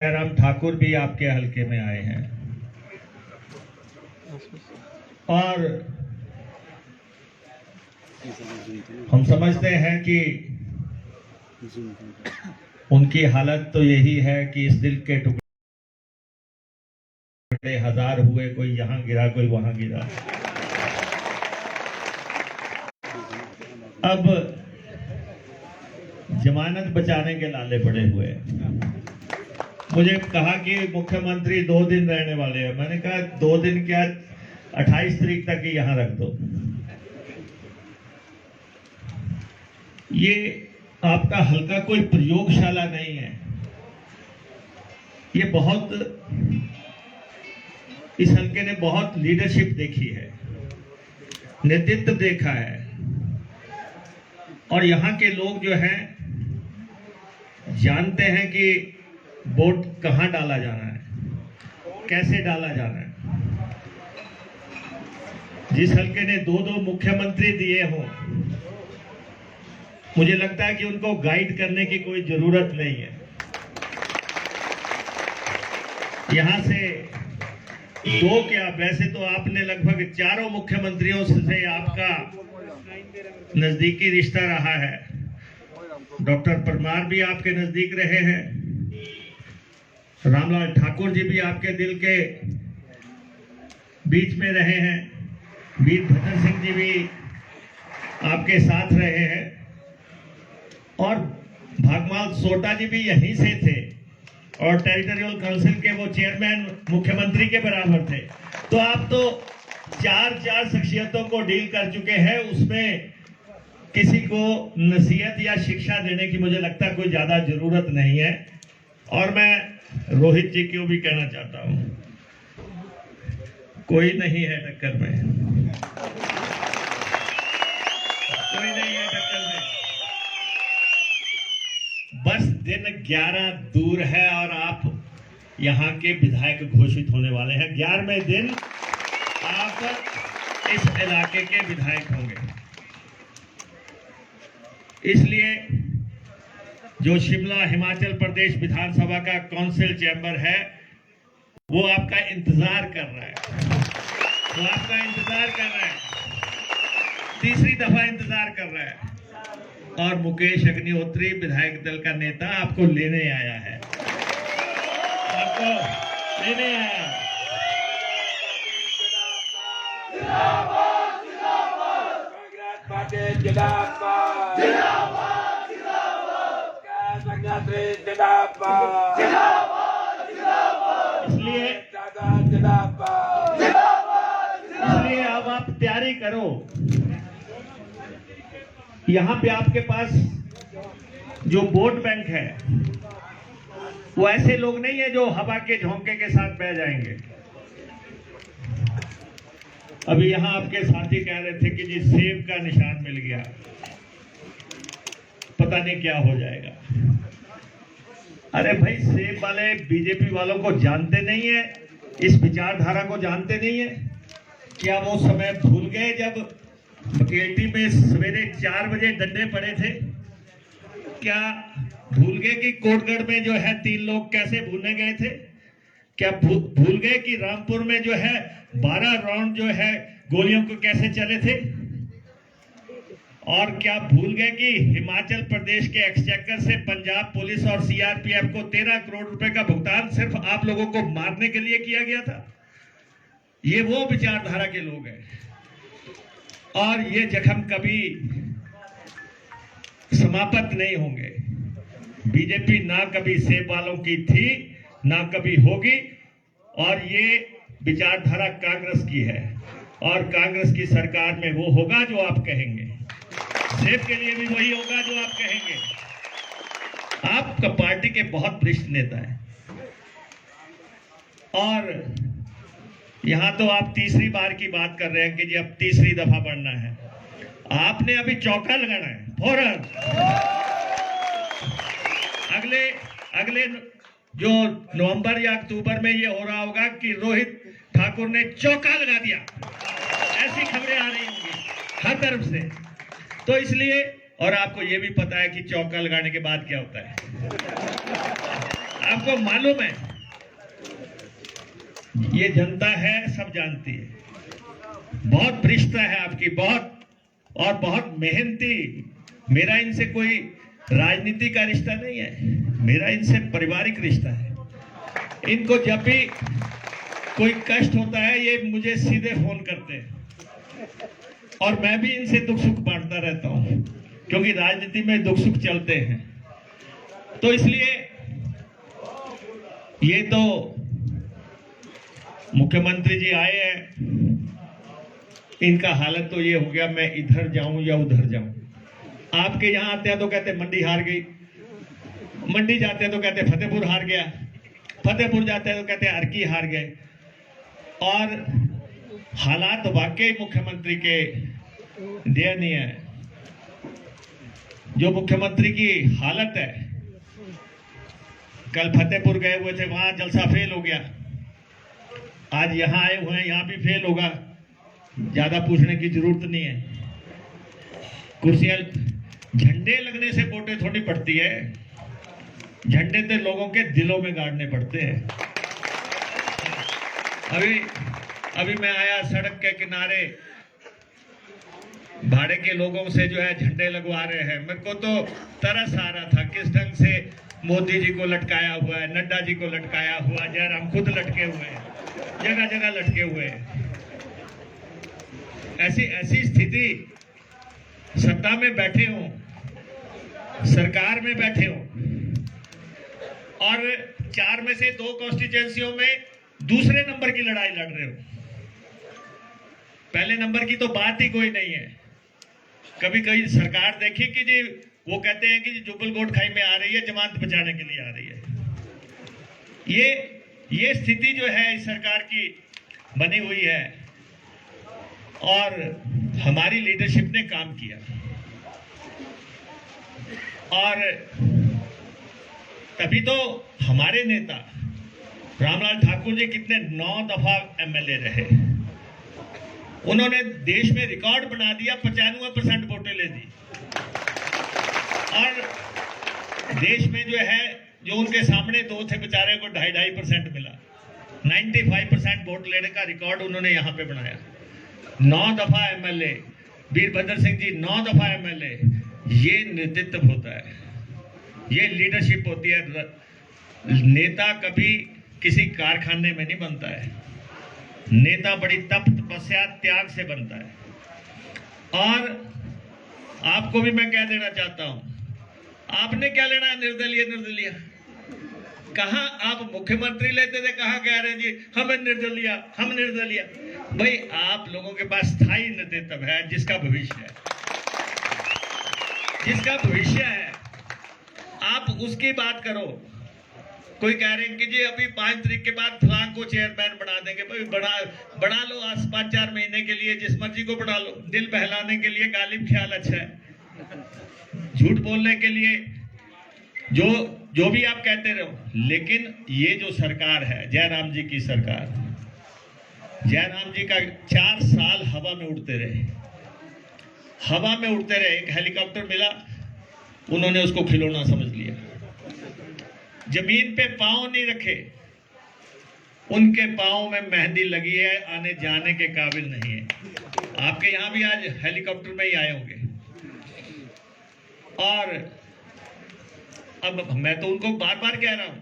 जयराम ठाकुर भी आपके हलके में आए हैं और हम समझते हैं कि उनकी हालत तो यही है कि इस दिल के टुकड़े हजार हुए, कोई यहां गिरा कोई वहां गिरा। अब जमानत बचाने के लाले पड़े हुए। मुझे कहा कि मुख्यमंत्री 2 दिन रहने वाले हैं। मैंने कहा 2 दिन क्या, 28 तारीख तक ही यहां रख दो। ये आपका हल्का कोई प्रयोगशाला नहीं है। ये बहुत, इस हल्के ने बहुत लीडरशिप देखी है, नेतृत्व देखा है और यहां के लोग जो हैं जानते हैं कि वोट कहां डाला जाना है, कैसे डाला जाना है। जिस हल्के ने 2-2 मुख्यमंत्री दिए हों, मुझे लगता है कि उनको गाइड करने की कोई जरूरत नहीं है। यहां से 2 क्या, वैसे तो आपने लगभग 4 मुख्यमंत्रियों से आपका नजदीकी रिश्ता रहा है। डॉक्टर परमार भी आपके नजदीक रहे हैं, रामलाल ठाकुर जी भी आपके दिल के बीच में रहे हैं, वीरभद्र सिंह जी भी आपके साथ रहे हैं और भागमाल सोटा जी भी यहीं से थे और टेरिटोरियल काउंसिल के वो चेयरमैन मुख्यमंत्री के बराबर थे। तो आप तो 4 शख्सियतों को डील कर चुके हैं। उसमें किसी को नसीहत या शिक्षा देने की मुझे लगता है कोई ज्यादा जरूरत नहीं है। और मैं रोहित जी को भी कहना चाहता हूं, कोई नहीं है टक्कर में, कोई नहीं है टक्कर में। बस दिन 11 दूर है और आप यहां के विधायक घोषित होने वाले हैं। 11वें दिन आप इस इलाके के विधायक होंगे। इसलिए जो शिमला हिमाचल प्रदेश विधानसभा का काउंसिल चैम्बर है वो आपका इंतजार कर रहा है, वो आपका इंतजार कर रहा है, तीसरी दफा इंतजार कर रहा है। और मुकेश अग्निहोत्री विधायक दल का नेता आपको लेने आया है, आपको लेने आया। जिंदाबाद जिंदाबाद कांग्रेस पार्टी जिंदाबाद जिंदाबाद जिंदाबाद संगठन जिंदाबाद जिंदाबाद जिंदाबाद। इसलिए जिंदाबाद इसलिए अब आप तैयारी करो। यहाँ पे आपके पास जो वोट बैंक है वो ऐसे लोग नहीं है जो हवा के झोंके के साथ बह जाएंगे। अभी यहाँ आपके साथी कह रहे थे कि जी सेब का निशान मिल गया, पता नहीं क्या हो जाएगा। अरे भाई, सेब वाले बीजेपी वालों को जानते नहीं है, इस विचारधारा को जानते नहीं है। क्या वो समय भूल गए जब बकेटी में सवेरे 4 बजे डंडे पड़े थे? क्या भूल गए कि कोटगढ़ में जो है 3 लोग कैसे भूने गए थे? क्या भूल गए कि रामपुर में जो है 12 राउंड जो है गोलियों को कैसे चले थे? और क्या भूल गए कि हिमाचल प्रदेश के एक्सचेकर से पंजाब पुलिस और सीआरपीएफ को 13 करोड़ रुपए का भुगतान सिर्फ आप लोगों को मारने के लिए किया गया था? ये वो विचारधारा के लोग हैं और ये जख्म कभी समाप्त नहीं होंगे। बीजेपी ना कभी सेब वालों की थी, ना कभी होगी। और ये विचारधारा कांग्रेस की है और कांग्रेस की सरकार में वो होगा जो आप कहेंगे। सेब के लिए भी वही होगा जो आप कहेंगे। आपका पार्टी के बहुत वरिष्ठ नेता है और यहां तो आप तीसरी बार की बात कर रहे हैं कि जी अब तीसरी दफा बढ़ना है। आपने अभी चौका लगाना है फौरन। अगले जो नवंबर या अक्टूबर में ये हो रहा होगा कि रोहित ठाकुर ने चौका लगा दिया, ऐसी खबरें आ रही होंगी हर तरफ से। तो इसलिए, और आपको ये भी पता है कि चौका लगाने के बाद क्या होता है। आपको मालूम है, ये जनता है, सब जानती है, बहुत भ्रष्टा है आपकी, बहुत मेहनती। मेरा इनसे कोई राजनीति का रिश्ता नहीं है, मेरा इनसे पारिवारिक रिश्ता है। इनको जब भी कोई कष्ट होता है ये मुझे सीधे फोन करते हैं और मैं भी इनसे दुख सुख बांटता रहता हूं, क्योंकि राजनीति में दुख सुख चलते हैं। तो इसलिए ये तो मुख्यमंत्री जी आए हैं, इनका हालत तो ये हो गया मैं इधर जाऊं या उधर जाऊं। आपके यहां आते हैं तो कहते मंडी हार गई, मंडी जाते हैं तो कहते फतेहपुर हार गया, फतेहपुर जाते हैं तो कहते अर्की हार गए। और हालात वाकई मुख्यमंत्री के दयनीय है। जो मुख्यमंत्री की हालत है, कल फतेहपुर गए हुए थे, वहां जलसा फेल हो गया, आज यहां आए हुए हैं, यहां भी फेल होगा, ज्यादा पूछने की जरूरत नहीं है। कुर्सियां, झंडे लगने से वोटें थोड़ी पड़ती है, झंडे तो लोगों के दिलों में गाड़ने पड़ते हैं। अभी मैं आया, सड़क के किनारे भाड़े के लोगों से जो है झंडे लगवा रहे हैं। मेरे को तो तरस आ रहा था, किस ढंग से मोदी जी को लटकाया हुआ है, नड्डा जी को लटकाया हुआ, जयराम खुद लटके हुए हैं, जगह जगह लटके हुए हैं। ऐसी स्थिति, सत्ता में बैठे हो, सरकार में बैठे हो और 4 में से 2 कॉन्स्टिट्यूएंसियों में दूसरे नंबर की लड़ाई लड़ रहे हो। पहले नंबर की तो बात ही कोई नहीं है। कभी कभी सरकार देखी कि जी वो कहते हैं कि जी जुब्बल कोट खाई में आ रही है, जमानत बचाने के लिए आ रही है। ये स्थिति जो है इस सरकार की बनी हुई है और हमारी लीडरशिप ने काम किया। और तभी तो हमारे नेता रामलाल ठाकुर जी कितने 9 दफा एमएलए रहे, उन्होंने देश में रिकॉर्ड बना दिया, 95% वोटें ले दी। और देश में जो है, जो उनके सामने 2 थे बेचारे को 2.5% मिला, 95% वोट लेने का रिकॉर्ड उन्होंने यहां पे बनाया। 9 दफा एमएलए, वीरभद्र सिंह जी 9 दफा एमएलए। ये नेतृत्व होता है, ये लीडरशिप होती है। नेता कभी किसी कारखाने में नहीं बनता है, नेता बड़ी तप तपस्या त्याग से बनता है। और आपको भी मैं कह देना चाहता हूं, आपने क्या लेना है निर्दलीय। कहां आप मुख्यमंत्री लेते थे, कहां कह रहे जी हम निर्दलीय। भाई आप लोगों के पास स्थायी नेतृत्व है, जिसका भविष्य है, आप उसकी बात करो। कोई कह रहे हैं कि जी अभी 5 तारीख के बाद फलां को चेयरमैन बना देंगे। भाई बना लो, आज 5-4 महीने के लिए जिस मर्जी को बना लो। दिल बहलाने के लिए गालिब ख्याल अच्छा है, झूठ बोलने के लिए जो भी आप कहते रहो। लेकिन ये जो सरकार है, जयराम जी की सरकार, जयराम जी का 4 साल हवा में उड़ते रहे। एक हेलीकॉप्टर मिला, उन्होंने उसको खिलौना समझ लिया, जमीन पे पांव नहीं रखे। उनके पांव में मेहंदी लगी है, आने जाने के काबिल नहीं है। आपके यहां भी आज हेलीकॉप्टर में ही आए होंगे। और अब मैं तो उनको बार बार कह रहा हूं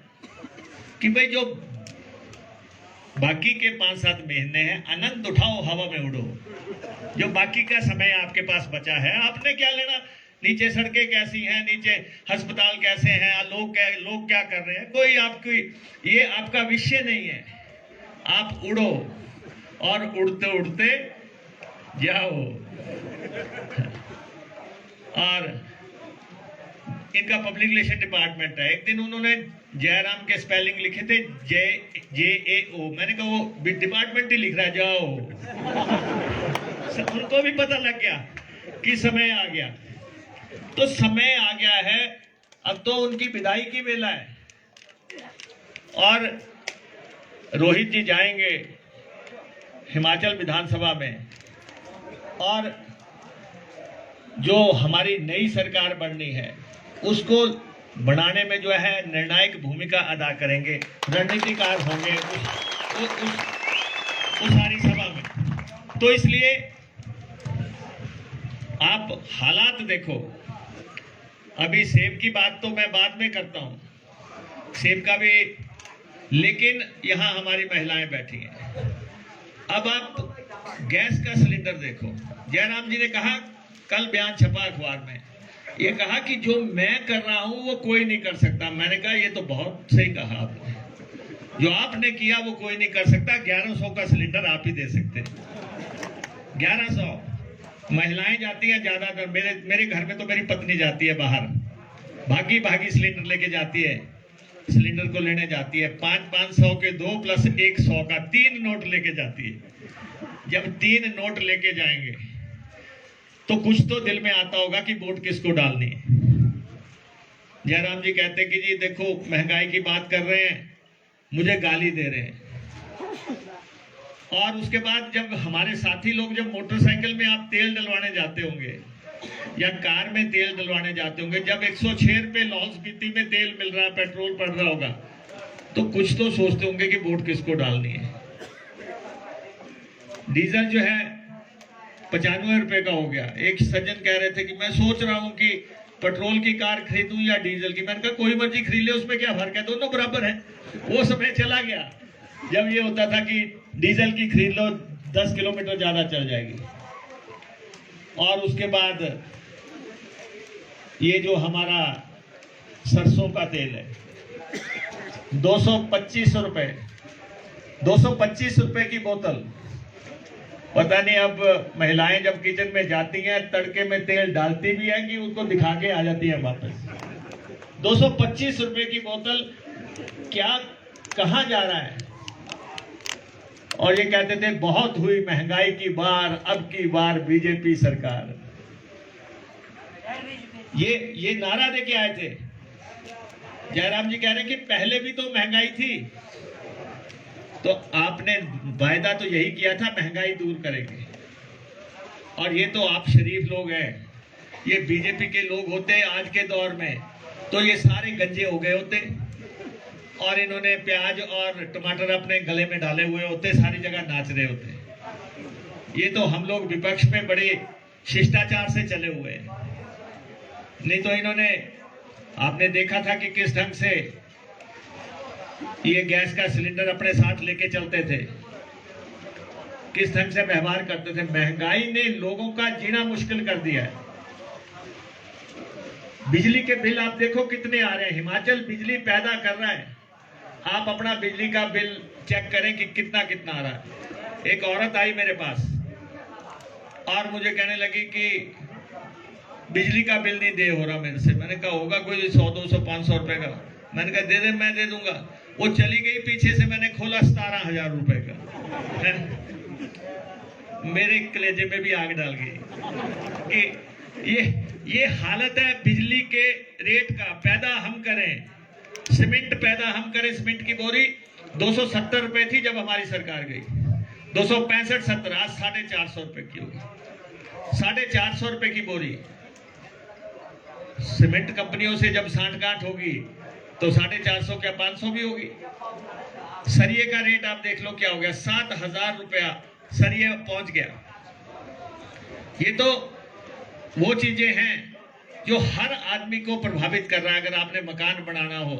कि भाई जो बाकी के 5-7 महीने हैं, आनंद उठाओ, हवा में उड़ो। जो बाकी का समय आपके पास बचा है, आपने क्या लेना। नीचे सड़कें कैसी हैं, नीचे अस्पताल कैसे हैं, लोग क्या कर रहे हैं, कोई आपकी, ये आपका विषय नहीं है। आप उड़ो और उड़ते उड़ते जाओ। और इनका पब्लिक रिलेशन डिपार्टमेंट है। एक दिन उन्होंने जयराम के स्पेलिंग लिखे थे JAO। मैंने कहा वो डिपार्टमेंट ही लिख रहा है, जाओ। उनको भी पता लग गया कि समय आ गया। तो समय आ गया है, अब तो उनकी विदाई की वेला है। और रोहित जी जाएंगे हिमाचल विधानसभा में, और जो हमारी नई सरकार बननी है उसको बनाने में जो है निर्णायक भूमिका अदा करेंगे, रणनीतिकार होंगे उस सारी सभा में। तो इसलिए आप हालात देखो। अभी सेब की बात तो मैं बाद में करता हूं, सेब का भी, लेकिन यहां हमारी महिलाएं बैठी हैं। अब आप गैस का सिलेंडर देखो। जयराम जी ने कहा, कल बयान छपा अखबार में, ये कहा कि जो मैं कर रहा हूं वो कोई नहीं कर सकता। मैंने कहा ये तो बहुत सही कहा आपने, जो आपने किया वो कोई नहीं कर सकता। 1100 का सिलेंडर आप ही दे सकते हैं। 1100 महिलाएं जाती हैं ज्यादातर, मेरे घर में तो मेरी पत्नी जाती है बाहर, भागी सिलेंडर लेके जाती है, सिलेंडर को लेने जाती है। 500 के 2 प्लस 100 का 3 नोट लेके जाती है। जब 3 नोट लेके जाएंगे तो कुछ तो दिल में आता होगा कि वोट किसको डालनी है। जयराम जी कहते कि जी देखो महंगाई की बात कर रहे हैं, मुझे गाली दे रहे हैं। और उसके बाद जब हमारे साथी लोग जब मोटरसाइकिल में आप तेल डलवाने जाते होंगे या कार में तेल डलवाने जाते होंगे, जब 106 रुपए लाहौल स्पीति में तेल मिल रहा है, पेट्रोल पड़ रहा होगा, तो कुछ तो सोचते होंगे कि वोट किसको डालनी है। डीजल जो है 95 रुपए का हो गया। एक सज्जन कह रहे थे कि मैं सोच रहा हूं कि पेट्रोल की कार खरीदूं या डीजल की। मैंने कहा कोई मर्जी खरीद ले, उसमें क्या फर्क है, दोनों बराबर है। वो समय चला गया जब ये होता था कि डीजल की खरीद लो, 10 किलोमीटर ज्यादा चल जाएगी। और उसके बाद ये जो हमारा सरसों का तेल है 225 रुपए, 225 रुपए की बोतल। पता नहीं अब महिलाएं जब किचन में जाती हैं तड़के में तेल डालती भी है कि उनको दिखा के आ जाती है वापस। 225 रुपए की बोतल, क्या कहां जा रहा है। और ये कहते थे बहुत हुई महंगाई की बार, अब की बार बीजेपी सरकार। ये नारा दे के आए थे। जयराम जी कह रहे कि पहले भी तो महंगाई थी, तो आपने वायदा तो यही किया था महंगाई दूर करेंगे। और ये तो आप शरीफ लोग हैं, ये बीजेपी के लोग होते आज के दौर में तो ये सारे गंजे हो गए होते और इन्होंने प्याज और टमाटर अपने गले में डाले हुए होते, सारी जगह नाच रहे होते। ये तो हम लोग विपक्ष में बड़े शिष्टाचार से चले हुए हैं। नहीं तो इन्होंने, आपने देखा था कि किस ढंग से ये गैस का सिलेंडर अपने साथ लेके चलते थे, किस ढंग से व्यवहार करते थे। महंगाई ने लोगों का जीना मुश्किल कर दिया है। बिजली के बिल आप देखो कितने आ रहे हैं। हिमाचल बिजली पैदा कर रहा है, आप अपना बिजली का बिल चेक करें कि कितना कितना आ रहा है। एक औरत आई मेरे पास और मुझे कहने लगी कि बिजली का बिल नहीं दे हो रहा मेरे से। मैंने कहा होगा कोई 100, 200, 500 रुपए का। मैंने कहा दे दे, मैं दे दूंगा। वो चली गई, पीछे से मैंने खोला 17,000 रुपए का। मेरे कलेजे में भी आग डाल गई कि ये हालत है बिजली के रेट का। पैदा हम करें, सीमेंट पैदा हम करें। सीमेंट की बोरी 270 रुपए थी जब हमारी सरकार गई, 265-70, आज 450 रुपए की होगी। 450 रुपए की बोरी। सीमेंट कंपनियों से जब सांठगांठ होगी तो 450 क्या 500 भी होगी। सरिये का रेट आप देख लो क्या हो गया, 7,000 रुपया सरिये पहुंच गया। ये तो वो चीजें हैं जो हर आदमी को प्रभावित कर रहा है। अगर आपने मकान बनाना हो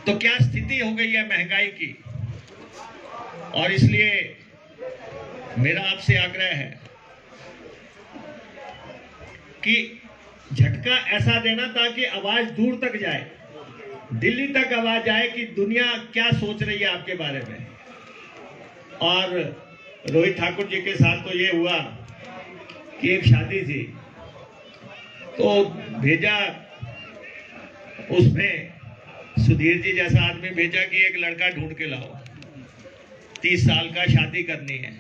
तो क्या स्थिति हो गई है महंगाई की। और इसलिए मेरा आपसे आग्रह है कि झटका ऐसा देना ताकि आवाज दूर तक जाए, दिल्ली तक आवाज जाए कि दुनिया क्या सोच रही है आपके बारे में। और रोहित ठाकुर जी के साथ तो ये हुआ कि एक शादी थी तो भेजा, उसमें सुधीर जी जैसा आदमी भेजा कि एक लड़का ढूंढ के लाओ, 30 साल का, शादी करनी है।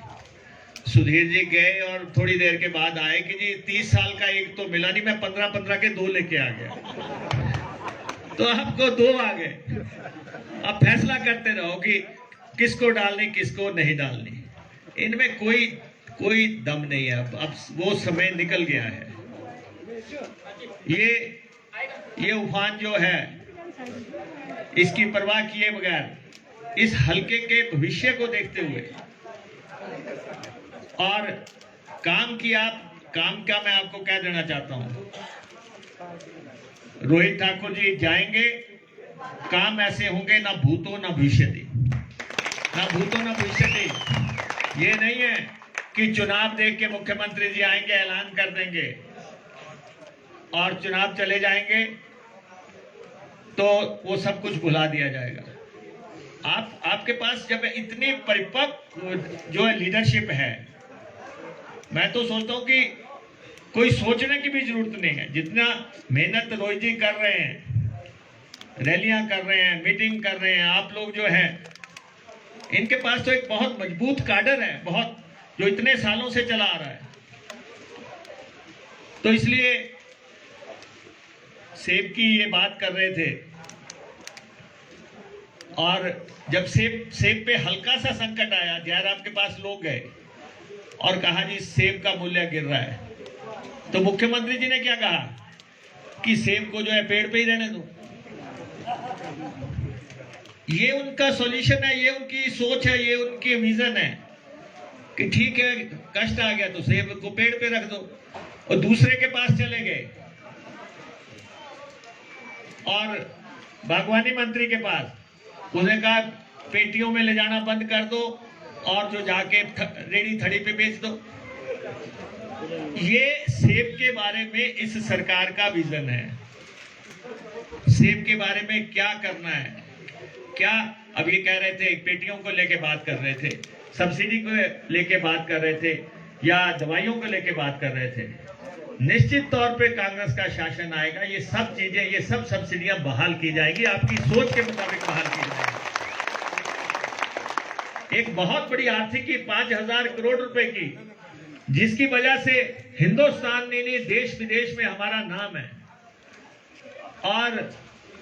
सुधीर जी गए और थोड़ी देर के बाद आए कि जी 30 साल का एक तो मिला नहीं, मैं 15-15 के 2 लेके आ गया। तो आपको 2 आ गए। अब फैसला करते रहो कि किसको डालनी किसको नहीं डालनी। इनमें कोई दम नहीं है। अब वो समय निकल गया है। ये उफान जो है, इसकी परवाह किए बगैर इस हलके के भविष्य को देखते हुए और काम का मैं आपको क्या देना चाहता हूं। रोहित ठाकुर जी जाएंगे, काम ऐसे होंगे ना भूतो ना भविष्यति, ना भूतो ना भविष्यति। ये नहीं है कि चुनाव देख के मुख्यमंत्री जी आएंगे, ऐलान कर देंगे और चुनाव चले जाएंगे तो वो सब कुछ भुला दिया जाएगा। आपके पास जब इतनी परिपक्व जो है लीडरशिप है, मैं तो सोचता हूं कि कोई सोचने की भी जरूरत नहीं है। जितना मेहनत रोहित जी कर रहे हैं, रैलियां कर रहे हैं, मीटिंग कर रहे हैं, आप लोग जो है, इनके पास तो एक बहुत मजबूत काडर है, बहुत, जो इतने सालों से चला आ रहा है। तो इसलिए सेब की ये बात कर रहे थे, और जब सेब पे हल्का सा संकट आया, जयराम के पास लोग गए और कहा जी सेब का मूल्य गिर रहा है, तो मुख्यमंत्री जी ने क्या कहा कि सेब को जो है पेड़ पे ही रहने दो। ये उनका सॉल्यूशन है, ये उनकी सोच है, ये उनकी विजन है कि ठीक है कष्ट आ गया तो सेब को पेड़ पे रख दो। और दूसरे के पास चले गए और बागवानी मंत्री के पास, उन्हें कहा पेटियों में ले जाना बंद कर दो और जो जाके रेडी थड़ी पे बेच दो। ये सेब के बारे में इस सरकार का विजन है। सेब के बारे में क्या करना है, क्या अब ये कह रहे थे, पेटियों को लेके बात कर रहे थे, सब्सिडी को लेके बात कर रहे थे, या दवाइयों को लेके बात कर रहे थे। निश्चित तौर पे कांग्रेस का शासन आएगा, ये सब चीजें, ये सब सब्सिडियां बहाल की जाएगी, आपकी सोच के मुताबिक बहाल की जाएगी। एक बहुत बड़ी आर्थिकी 5,000 करोड़ रुपए की, जिसकी वजह से हिंदुस्तान नहीं देश विदेश में हमारा नाम है, और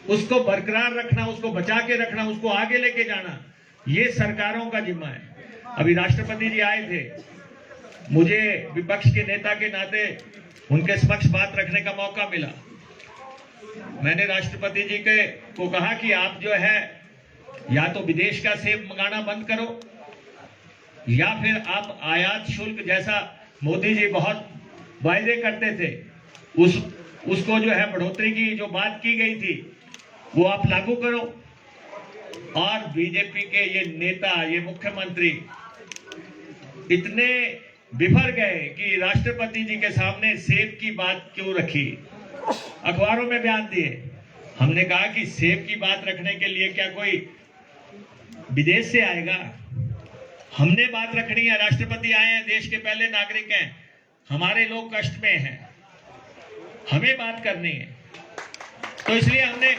उसको बरकरार रखना, उसको बचा के रखना, उसको आगे लेके जाना, ये सरकारों का जिम्मा है। अभी राष्ट्रपति जी आए थे, मुझे विपक्ष के नेता के नाते उनके समक्ष बात रखने का मौका मिला। मैंने राष्ट्रपति जी को कहा कि आप जो है या तो विदेश का सेब मंगाना बंद करो, या फिर आप आयात शुल्क जैसा मोदी जी बहुत वायदे करते थे, उसको जो है बढ़ोतरी की जो बात की गई थी वो आप लागू करो। और बीजेपी के ये नेता, ये मुख्यमंत्री इतने बिफर गए कि राष्ट्रपति जी के सामने सेब की बात क्यों रखी, अखबारों में बयान दिए। हमने कहा कि सेब की बात रखने के लिए क्या कोई विदेश से आएगा? हमने बात रखनी है, राष्ट्रपति आए हैं, देश के पहले नागरिक हैं, हमारे लोग कष्ट में हैं, हमें बात करनी है। तो इसलिए हमने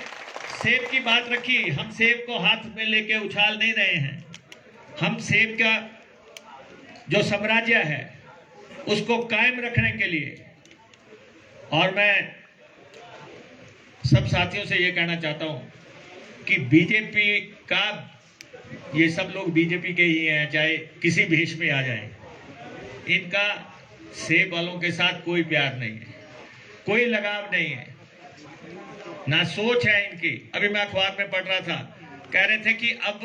सेब की बात रखी। हम सेब को हाथ में लेके उछाल नहीं रहे हैं, हम सेब का जो साम्राज्य है उसको कायम रखने के लिए। और मैं सब साथियों से ये कहना चाहता हूं कि बीजेपी का, ये सब लोग बीजेपी के ही हैं, चाहे किसी भेष में आ जाएं, इनका सेब वालों के साथ कोई प्यार नहीं है, कोई लगाव नहीं है, ना सोच है इनकी। अभी मैं अखबार में पढ़ रहा था, कह रहे थे कि अब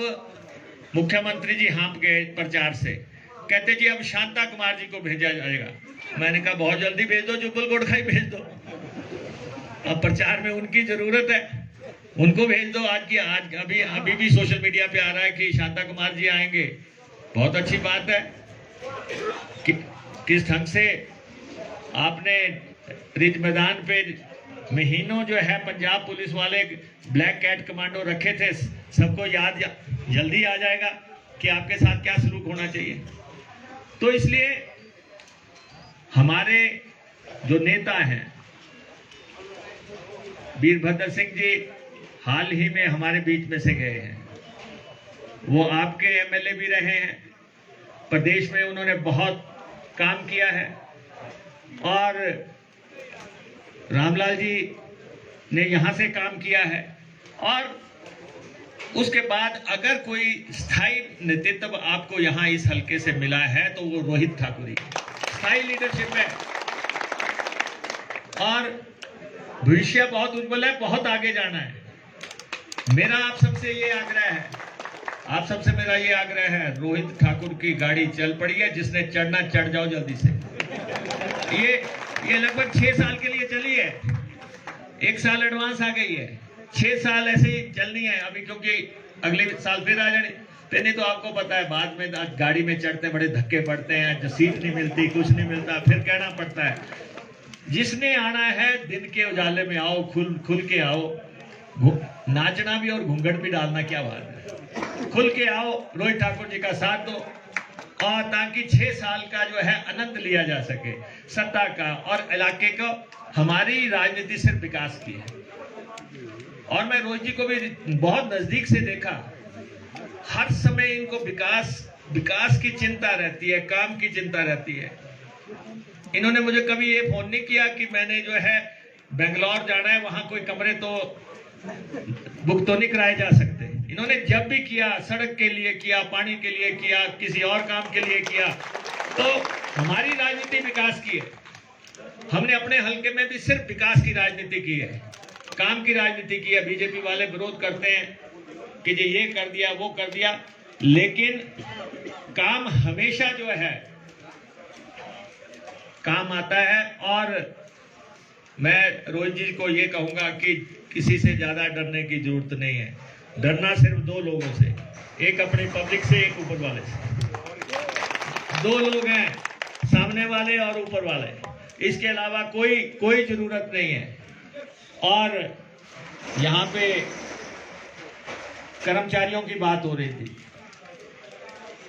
मुख्यमंत्री जी हाँप गए प्रचार से, कहते जी अब शांता कुमार जी को भेजा जाएगा। मैंने कहा बहुत जल्दी भेज दो, जुब्बल गोड़खाई भेज दो, अब प्रचार में उनकी जरूरत है, उनको भेज दो। आज अभी भी सोशल मीडिया पे आ रहा है कि शांता कुमार जी आएंगे, बहुत अच्छी बात है। किस ढंग से आपने रिज मैदान पे महीनों जो है पंजाब पुलिस वाले ब्लैक कैट कमांडो रखे थे, सबको याद जल्दी आ जाएगा कि आपके साथ क्या सलूक होना चाहिए। तो इसलिए हमारे जो नेता हैं, वीरभद्र सिंह जी हाल ही में हमारे बीच में से गए हैं, वो आपके एमएलए भी रहे हैं, प्रदेश में उन्होंने बहुत काम किया है। और रामलाल जी ने यहां से काम किया है, और उसके बाद अगर कोई स्थायी नेतृत्व आपको यहां इस हलके से मिला है तो वो रोहित ठाकुर ही स्थायी लीडरशिप है। और भविष्य बहुत उज्जवल है, बहुत आगे जाना है। मेरा आप सबसे ये आग्रह है, आप सबसे मेरा ये आग्रह है, रोहित ठाकुर की गाड़ी चल पड़ी है, जिसने चढ़ना चढ़ जाओ जल्दी से। ये लगभग 6 साल के लिए चली है, 1 साल एडवांस आ गई है, 6 साल ऐसे ही चलनी है अभी, क्योंकि अगले साल फिर आ जाने। नहीं तो आपको पता है बाद में गाड़ी में चढ़ते बड़े धक्के पड़ते हैं, सीट नहीं मिलती, कुछ नहीं मिलता, फिर कहना पड़ता है। जिसने आना है दिन के उजाले में आओ, खुल के आओ, नाचना भी और घूंघट भी डालना क्या बात है। खुल के आओ, रोहित ठाकुर जी का साथ दो, और ताकि 6 साल का जो है आनंद लिया जा सके सत्ता का और इलाके को। हमारी राजनीति सिर्फ विकास की है, और मैं रोहित जी को भी बहुत नजदीक से देखा। हर समय इनको विकास की चिंता रहती है, काम की चिंता रहती है। इन्होंने मुझे कभी ये फोन नहीं किया कि मैंने जो है बेंगलोर जाना है, वहां कोई कमरे तो बुक तो नहीं कराए जा सकते। इन्होंने जब भी किया, सड़क के लिए किया, पानी के लिए किया, किसी और काम के लिए किया। तो हमारी राजनीति विकास की है। हमने अपने हलके में भी सिर्फ विकास की राजनीति की है, काम की राजनीति की है। बीजेपी वाले विरोध करते हैं कि जी ये कर दिया, वो कर दिया, लेकिन काम हमेशा जो है काम आता है। और मैं रोहित जी को ये कहूंगा कि किसी से ज्यादा डरने की जरूरत नहीं है। डरना सिर्फ 2 लोगों से, एक अपनी पब्लिक से, एक ऊपर वाले से। 2 लोग हैं, सामने वाले और ऊपर वाले, इसके अलावा कोई जरूरत नहीं है। और यहाँ पे कर्मचारियों की बात हो रही थी,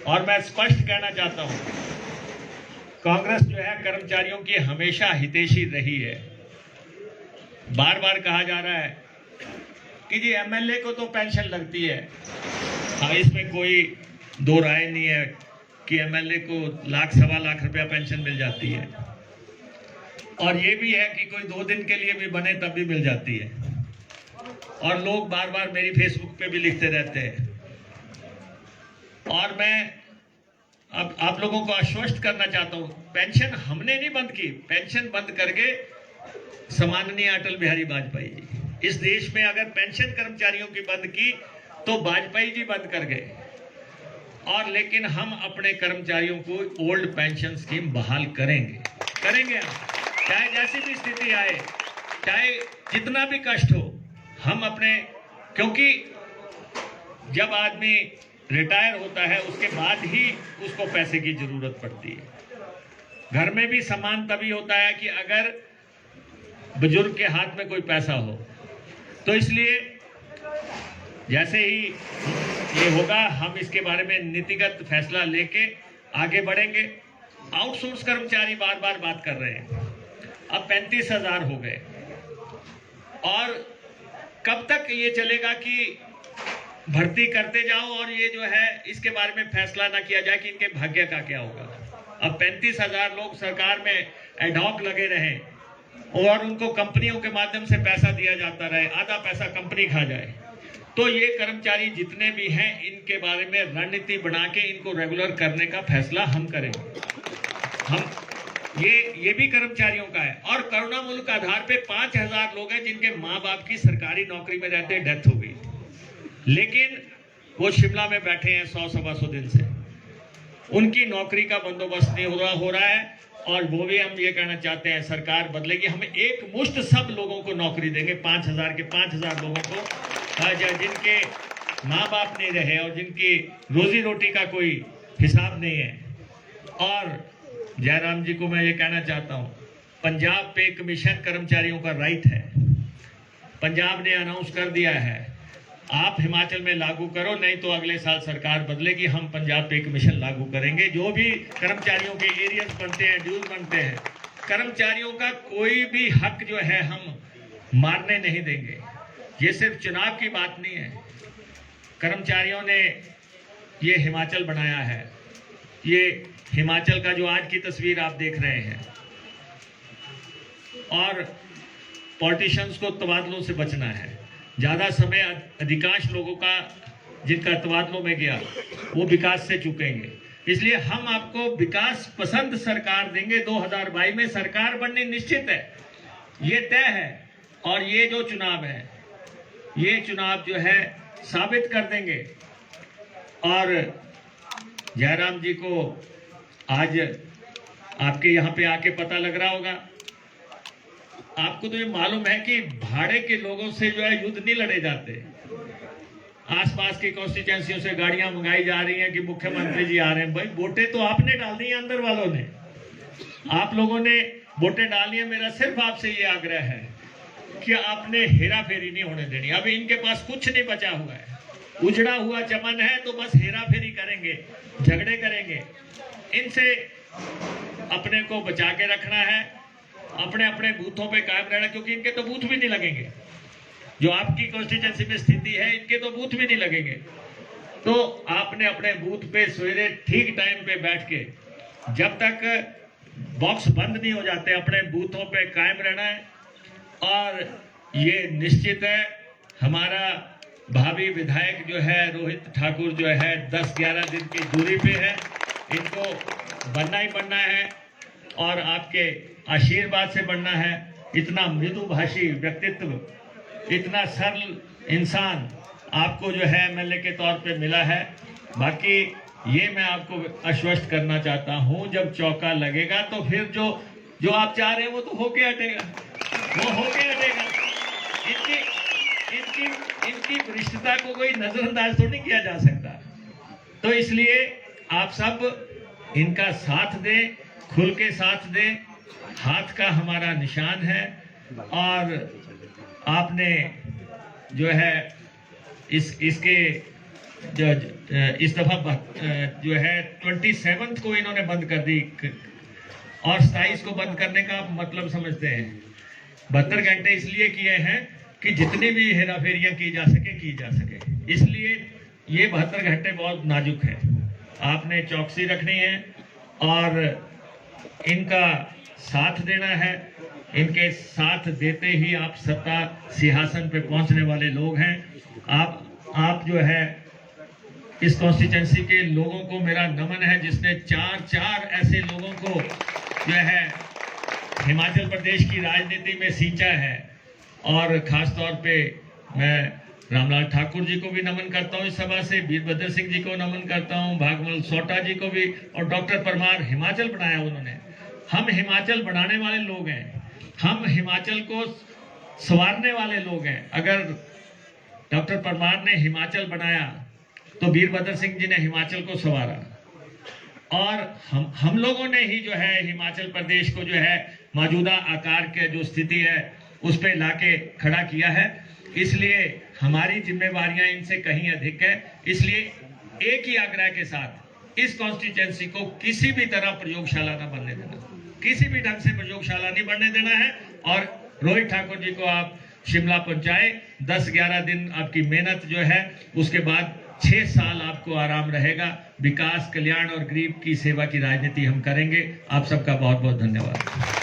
और मैं स्पष्ट कहना चाहता हूं, कांग्रेस जो है कर्मचारियों की हमेशा हितैषी रही है। बार बार कहा जा रहा है कि जी एमएलए को तो पेंशन लगती है। हाँ, इसमें कोई 2 राय नहीं है कि एमएलए को 1 लाख, 1.25 लाख रुपया पेंशन मिल जाती है, और ये भी है कि कोई 2 दिन के लिए भी बने तब भी मिल जाती है। और लोग बार बार मेरी फेसबुक पे भी लिखते रहते हैं। और मैं अब आप लोगों को आश्वस्त करना चाहता हूं, पेंशन हमने नहीं बंद की, पेंशन बंद करके सम्माननीय अटल बिहारी वाजपेयी जी। इस देश में अगर पेंशन कर्मचारियों की बंद की तो वाजपेयी जी बंद कर गए। और लेकिन हम अपने कर्मचारियों को ओल्ड पेंशन स्कीम बहाल करेंगे हम, चाहे जैसी भी स्थिति आए, चाहे जितना भी कष्ट हो, हम अपने, क्योंकि जब आदमी रिटायर होता है उसके बाद ही उसको पैसे की जरूरत पड़ती है। घर में भी सम्मान तभी होता है कि अगर बुजुर्ग के हाथ में कोई पैसा हो। तो इसलिए जैसे ही ये होगा, हम इसके बारे में नीतिगत फैसला लेके आगे बढ़ेंगे। आउटसोर्स कर्मचारी बार बार बात कर रहे हैं, अब 35,000 हो गए, और कब तक ये चलेगा कि भर्ती करते जाओ और ये जो है इसके बारे में फैसला ना किया जाए कि इनके भाग्य का क्या होगा। अब 35,000 लोग सरकार में एडहॉक लगे रहे और उनको कंपनियों के माध्यम से पैसा दिया जाता रहे, आधा पैसा कंपनी खा जाए। तो ये कर्मचारी जितने भी हैं, इनके बारे में रणनीति बना के इनको रेगुलर करने का फैसला हम करेंगे। हम ये भी कर्मचारियों का है। और करुणामूलक आधार पे 5,000 लोग हैं जिनके माँ बाप की सरकारी नौकरी में रहते डेथ हो गई, लेकिन वो शिमला में बैठे हैं 100-125 दिन से, उनकी नौकरी का बंदोबस्त नहीं हो रहा है। और वो भी हम ये कहना चाहते हैं सरकार बदलेगी, हम एक मुश्त सब लोगों को नौकरी देंगे, 5,000 के 5,000 लोगों को, जिनके माँ बाप नहीं रहे और जिनकी रोजी रोटी का कोई हिसाब नहीं है। और जयराम जी को मैं ये कहना चाहता हूँ, पंजाब पे कमीशन कर्मचारियों का राइट है, पंजाब ने अनाउंस कर दिया है, आप हिमाचल में लागू करो, नहीं तो अगले साल सरकार बदलेगी, हम पंजाब पे कमीशन लागू करेंगे। जो भी कर्मचारियों के एरियर्स बनते हैं, ड्यूज बनते हैं, कर्मचारियों का कोई भी हक जो है हम मारने नहीं देंगे। ये सिर्फ चुनाव की बात नहीं है, कर्मचारियों ने ये हिमाचल बनाया है। ये हिमाचल का जो आज की तस्वीर आप देख रहे हैं, और पॉलिटिशियंस को तबादलों से बचना है। ज्यादा समय अधिकांश लोगों का जिनका तबादलों में गया वो विकास से चूकेंगे, इसलिए हम आपको विकास पसंद सरकार देंगे। 2022 में सरकार बननी निश्चित है, ये तय है। और ये जो चुनाव है, ये चुनाव जो है साबित कर देंगे। और जयराम जी को आज आपके यहाँ पे आके पता लग रहा होगा, आपको तो ये मालूम है कि भाड़े के लोगों से जो है युद्ध नहीं लड़े जाते। आसपास की कॉन्स्टिट्यूएंसियों से गाड़ियां मंगाई जा रही हैं कि मुख्यमंत्री जी आ रहे हैं। भाई वोटें तो आपने डाल दी है, अंदर वालों ने, आप लोगों ने वोटें डाली है। मेरा सिर्फ आपसे ये आग्रह है कि आपने हेरा फेरी नहीं होने देनी। अभी इनके पास कुछ नहीं बचा हुआ है, उजड़ा हुआ चमन है, तो बस हेरा फेरी करेंगे, झगड़े करेंगे। इनसे अपने को बचा के रखना है, अपने अपने बूथों पे कायम रहना, क्योंकि इनके तो बूथ भी नहीं लगेंगे। जो आपकी कॉन्स्टिट्यूएंसी में स्थिति है, इनके तो बूथ भी नहीं लगेंगे। तो आपने अपने बूथ पे सवेरे ठीक टाइम पे बैठ के, जब तक बॉक्स बंद नहीं हो जाते, अपने बूथों पे कायम रहना है। और ये निश्चित है, हमारा भावी विधायक जो है रोहित ठाकुर जो है 10-11 दिन की दूरी पे है, इनको बनना ही बनना है और आपके आशीर्वाद से बनना है। इतना मृदुभाषी व्यक्तित्व, इतना सरल इंसान आपको जो है एमएलए के तौर पे मिला है। बाकी ये मैं आपको आश्वस्त करना चाहता हूं, जब चौका लगेगा तो फिर जो आप चाह रहे हैं वो तो होके हटेगा, वो होके हटेगा। इनकी वरिष्ठता को कोई नजरअंदाज तो नहीं किया जा सकता। तो इसलिए आप सब इनका साथ दें, खुल के साथ दें। हाथ का हमारा निशान है और आपने जो है इसके जो इस दफा जो है 27 को इन्होंने बंद कर दी और 27 को बंद करने का आप मतलब समझते हैं। 72 घंटे इसलिए किए हैं कि जितनी भी हेराफेरियां की जा सके। इसलिए ये 72 घंटे बहुत नाजुक है। आपने चौकसी रखनी है और इनका साथ देना है। इनके साथ देते ही आप सत्ता सिंहासन पे पहुंचने वाले लोग हैं। आप जो है इस कॉन्स्टिट्यूएंसी के लोगों को मेरा नमन है, जिसने चार ऐसे लोगों को जो है हिमाचल प्रदेश की राजनीति में सींचा है। और खास तौर पे मैं रामलाल ठाकुर जी को भी नमन करता हूं इस सभा से, वीरभद्र सिंह जी को नमन करता हूं, भागमल सोटा जी को भी, और डॉक्टर परमार। हिमाचल बनाया उन्होंने। हम हिमाचल बनाने वाले लोग हैं, हम हिमाचल को संवारने वाले लोग हैं। अगर डॉक्टर परमार ने हिमाचल बनाया तो वीरभद्र सिंह जी ने हिमाचल को संवारा, और हम लोगों ने ही जो है हिमाचल प्रदेश को जो है मौजूदा आकार के जो स्थिति है उस पे लाके खड़ा किया है। इसलिए हमारी जिम्मेवारियां इनसे कहीं अधिक है। इसलिए एक ही आग्रह के साथ इस कॉन्स्टिट्यूएंसी को किसी भी तरह प्रयोगशाला न बनने देना, किसी भी ढंग से प्रयोगशाला नहीं बनने देना है। और रोहित ठाकुर जी को आप शिमला पहुंचाए, 10-11 दिन आपकी मेहनत जो है, उसके बाद 6 साल आपको आराम रहेगा। विकास, कल्याण और गरीब की सेवा की राजनीति हम करेंगे। आप सबका बहुत बहुत धन्यवाद।